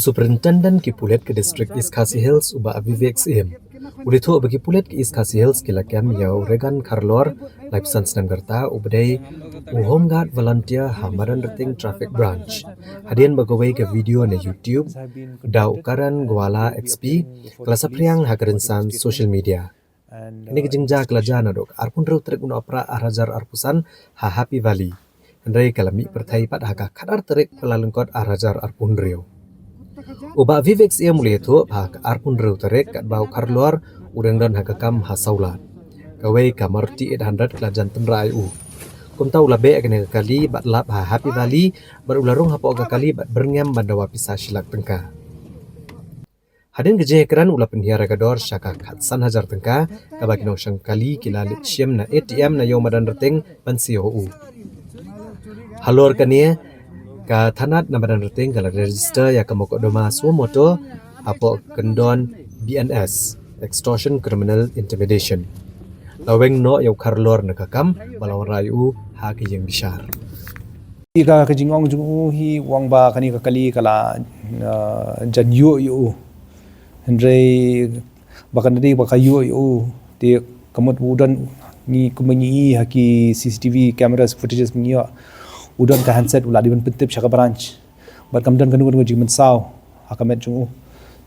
Superintendent ki Pulit ke district East Khasi Hills uba Vivek Sim. Ulitho bagi Pulit ke East Khasi Hills kila kem yau regan Karlor Life Science Namgarta ubdai Homeguard volunteer Madanrting traffic branch. Hadian bagawai ke video na YouTube da ukaran gwala XP kelas priang hakarinsan social media. Ini kejengja kelajana dok arpun ru trek guna opera arajar arpusan ha Happy Valley. Andai kalami Pyrthei pad haka kadar trek pelalengkot arajar arpun rio. Uba Vivek ia mulai tu hak arpun rio trek kat bau Karlor udang dan hakakam hasaulat. Kawai kamarti 800 kelajan tenrai u. Kum tahu labe kena kali bat lap ha Happy Valley berularung hapo kali bat berngam Dawa Pisa silak tengka. Hadin geje Kren ula penhiara gador syaka khatsan hajar tengka kabagi nong syangkali kila lithium na ATM na yo Madanrting ban COU. Halor kania ka thanat na Madanrting kala register ya kamoko doma moto apo kendon BNS Extortion Criminal Intimidation. Laweng no yo Karlor na kakam balawan rayu ha ke yang bishar. Ika ka jingong hi wang ba kani ka kali kala jan yu Andre bahkan tadi baka yu ti kamut udan ni kumenyi haki CCTV cameras footages mengia udan ka handset ula diban pentip syaka branch bat kamdan kanu jimen saw hakamet jungu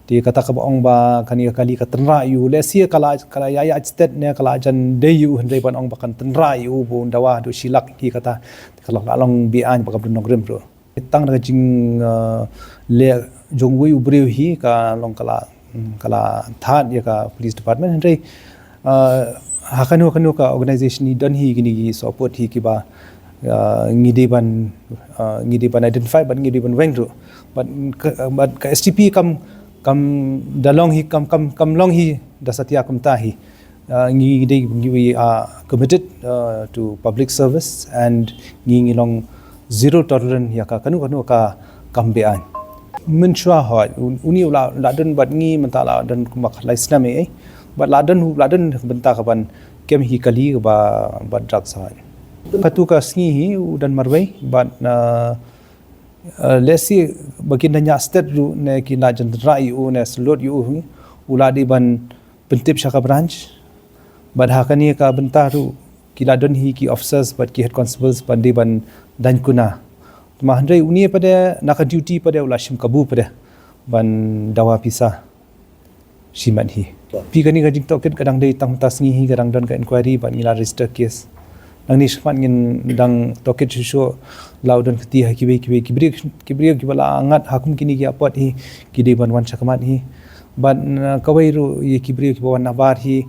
ti kata ka baong ba kani kali ka tenra yu lesia kala ya state ne kala jan deyu Andre ban ong bakan tenra yu bu dawa do silak ki kata kala along bian baka nogrem pro tang na jing le jongwi ubreu hi ka long kala thad ya ka police department Andre hakanu ka organization ni dan hi gini support hi ki ba ngide ban identify but ngide ban weng ru but ka STP kam dalong hi kam long hi dasatia kam ta hi ngide we are committed to public service and ngi long zero tolerance ya ka kanu ka kambean menshua hoi uni laden bat ngi mentala dan kumak laisna me bat laden benta kapan kem hi kali ba drug sa patu ka sngi hi udan marwai bat lesi bakin nya state ru ne kina jan rai u ne slot yu uladi ban pentip syaka branch bat hakani ka benta ru kila don hi ki officers bat ki head constables bandi ban dan kuna Mahandrai uni pada naka duty pada ulashim kabu pada ban Dawa Pisa siman hi. Pi kani ka jing toket kadang dei tang tasngi hi kadang dan ka inquiry ban ngila register case. Nang ni sman ngin dang toket shuso laudan keti ha kibri kibala angat hakum kini ki apot hi kide ban wan chakamat hi. Ban kawai ru ye kibri kibawan nabar hi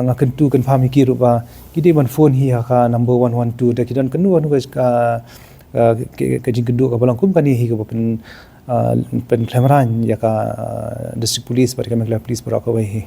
ngakentu kan faham ki ru ba kide ban phone hi ha ka number 112 da kidan kanu ka kajing kedua kapal kum kani hi ka pen Khlemakor ya ka district police pada kami police berakawai hi